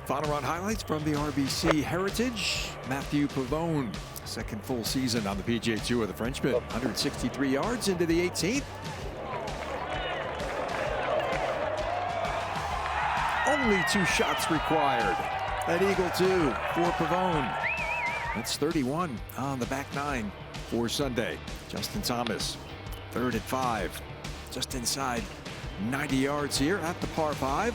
Final round highlights from the RBC Heritage. Matthew Pavone, second full season on the PGA Tour. The Frenchman, 163 yards into the 18th. Only 2 shots required. An eagle 2 for Pavone. That's 31 on the back 9 for Sunday. Justin Thomas, third at 5. Just inside 90 yards here at the par 5.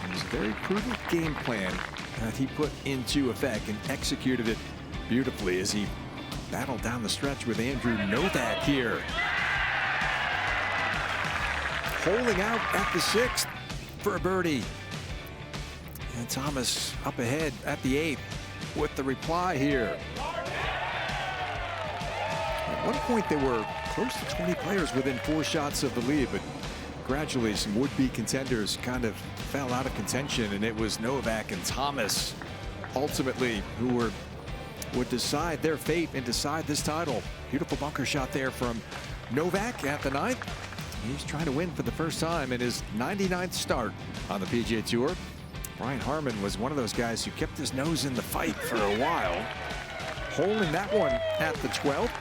It was a very prudent game plan that he put into effect and executed it beautifully as he battled down the stretch with Andrew Novak here. Holding out at the 6th for a birdie. And Thomas up ahead at the 8th with the reply here. At one point there were close to 20 players within 4 shots of the lead, but gradually some would-be contenders kind of fell out of contention, and it was Novak and Thomas ultimately who would decide their fate and decide this title. Beautiful bunker shot there from Novak at the 9th. He's trying to win for the first time in his 99th start on the PGA Tour. Brian Harman was one of those guys who kept his nose in the fight for a while, holding that one at the 12th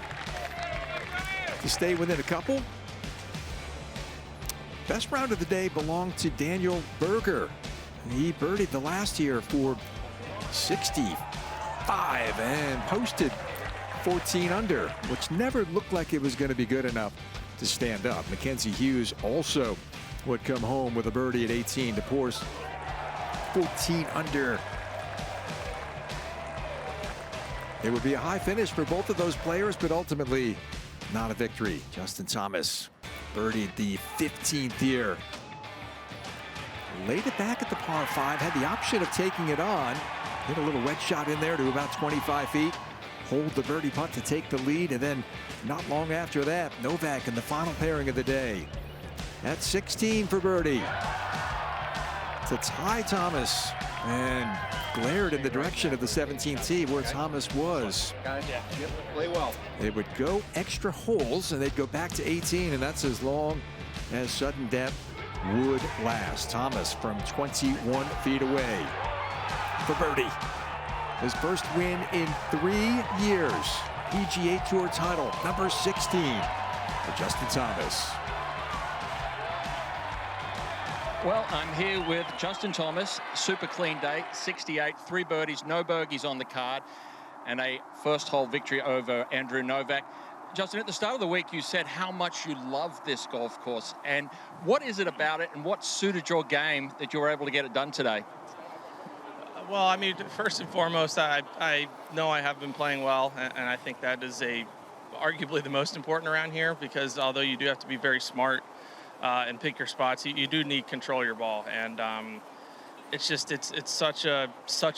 to stay within a couple. Best round of the day belonged to Daniel Berger. He birdied the last here for 65 and posted 14 under, which never looked like it was going to be good enough to stand up. Mackenzie Hughes also would come home with a birdie at 18 to pour 14 under. It would be a high finish for both of those players, but ultimately not a victory. Justin Thomas birdied the 15th here. Laid it back at the par 5, had the option of taking it on. Hit a little wedge shot in there to about 25 feet. Hold the birdie putt to take the lead, and then not long after that, Novak in the final pairing of the day at 16 for birdie to tie Thomas, and glared in the direction of the 17th tee where Thomas was. Play well. They would go extra holes and they'd go back to 18, and that's as long as sudden death would last. Thomas from 21 feet away for birdie. His first win in 3 years. PGA Tour title, number 16 for Justin Thomas. Well, I'm here with Justin Thomas. Super clean day, 68, 3 birdies, no bogeys on the card, and a first-hole victory over Andrew Novak. Justin, at the start of the week, you said how much you love this golf course, and what is it about it, and what suited your game that you were able to get it done today? Well, I mean, first and foremost, I know I have been playing well, and I think that is arguably the most important around here, because although you do have to be very smart and pick your spots, you do need control your ball, and it's such a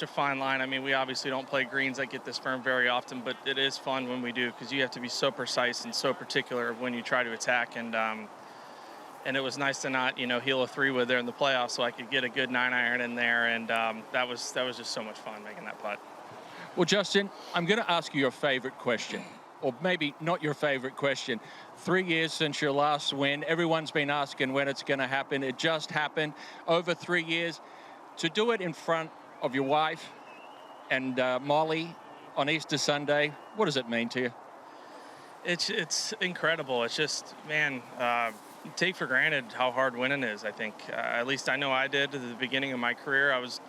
fine line. I mean, we obviously don't play greens like at this firm very often, but it is fun when we do, because you have to be so precise and so particular when you try to attack, and it was nice to not, heel a 3-wood there in the playoffs, so I could get a good 9-iron in there, and that was just so much fun making that putt. Well, Justin, I'm going to ask you your favorite question, or maybe not your favorite question. 3 years since your last win, everyone's been asking when it's going to happen. It just happened over 3 years. To do it in front of your wife and Molly on Easter Sunday, what does it mean to you? It's incredible. It's just, man, take for granted how hard winning is, I think. At least I know I did at the beginning of my career. I was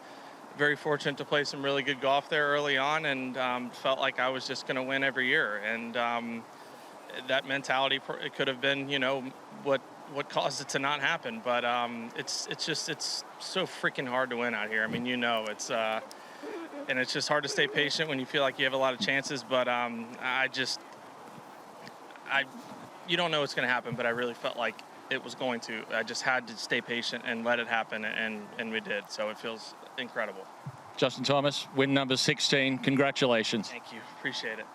very fortunate to play some really good golf there early on, and felt like I was just going to win every year. And that mentality, it could have been, what caused it to not happen. But it's so freaking hard to win out here. I mean, and it's just hard to stay patient when you feel like you have a lot of chances. But you don't know what's going to happen, but I really felt like it was going to. I just had to stay patient and let it happen, and we did. So it feels incredible. Justin Thomas, win number 16. Congratulations. Thank you. Appreciate it.